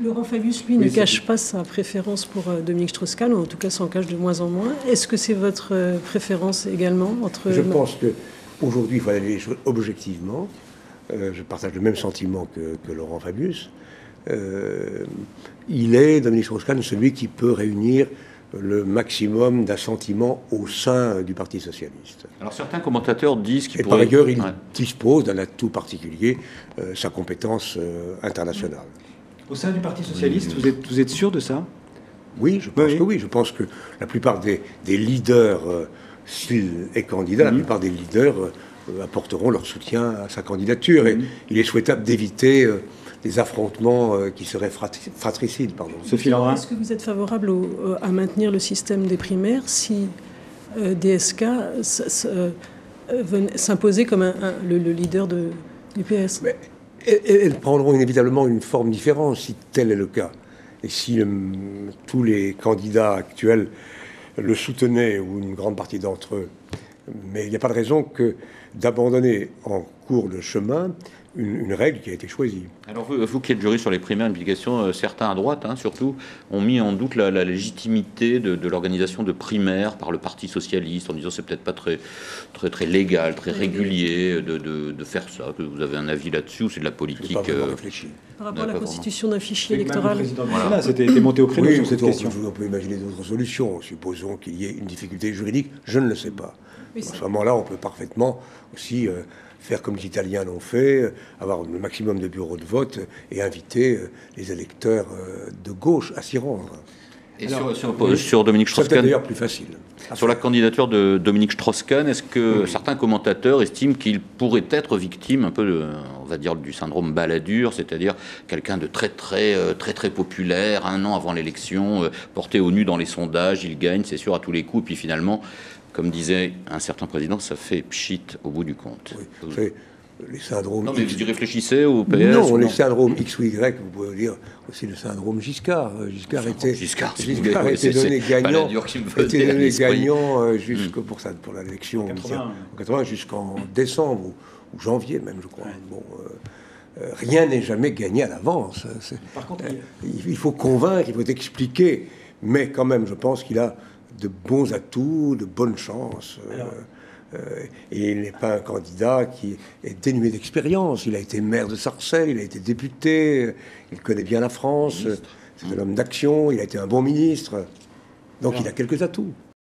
Laurent Fabius, lui, ne cache pas sa préférence pour Dominique Strauss-Kahn, ou en tout cas s'en cache de moins en moins. Est-ce que c'est votre préférence également entre... Je pense qu'aujourd'hui, il faut aller les choses objectivement. Je partage le même sentiment que Laurent Fabius. Dominique Strauss-Kahn, celui qui peut réunir le maximum d'assentiment au sein du Parti socialiste. Alors certains commentateurs disent qu'il pourrait... Par ailleurs, il dispose d'un atout particulier, sa compétence internationale. Au sein du Parti socialiste, vous êtes sûr de ça? Oui, je pense que oui. Je pense que la plupart des leaders, s'il est candidat, la plupart des leaders apporteront leur soutien à sa candidature. Et il est souhaitable d'éviter des affrontements qui seraient fratricides. Sophie Landrin. Est-ce que vous êtes favorable à maintenir le système des primaires si DSK s'imposait comme le leader du PS? Mais elles prendront inévitablement une forme différente si tel est le cas. Et si tous les candidats actuels le soutenaient, ou une grande partie d'entre eux. Mais il n'y a pas de raison que d'abandonner en cours de chemin une règle qui a été choisie. Alors vous qui êtes juriste sur les primaires, une question, certains à droite surtout, ont mis en doute la légitimité de l'organisation de primaires par le Parti socialiste, en disant c'est peut-être pas très légal, très régulier de faire ça. Vous avez un avis là-dessus ou c'est de la politique? Je n'ai pas vraiment réfléchi. Par rapport à la constitution d'un fichier électoral. Le président du Sénat s'était monté au créneau sur cette question. On peut imaginer d'autres solutions. Supposons qu'il y ait une difficulté juridique, je ne le sais pas. À ce moment-là, on peut parfaitement aussi faire comme les Italiens l'ont fait, avoir le maximum de bureaux de vote et inviter les électeurs de gauche à s'y rendre. Et sur Dominique Strauss-Kahn, c'est d'ailleurs plus facile. Sur la candidature de Dominique Strauss-Kahn, est-ce que certains commentateurs estiment qu'il pourrait être victime un peu, on va dire, du syndrome Balladur, c'est-à-dire quelqu'un de très populaire, un an avant l'élection, porté au nu dans les sondages, il gagne, c'est sûr, à tous les coups, et puis finalement, comme disait un certain président, ça fait pchit au bout du compte. Oui, les syndromes... Non, mais vous y réfléchissez au PS? Non, les syndromes X ou Y, vous pouvez dire aussi le syndrome Giscard. Giscard était donné gagnant pour l'élection en 80 jusqu'en décembre ou janvier même, je crois. Rien n'est jamais gagné à l'avance. Par contre, il faut convaincre, il faut expliquer, mais quand même, je pense qu'il a de bons atouts, de bonnes chances. Et il n'est pas un candidat qui est dénué d'expérience. Il a été maire de Sarcelles, il a été député, il connaît bien la France, c'est un homme d'action, il a été un bon ministre. Donc il a quelques atouts.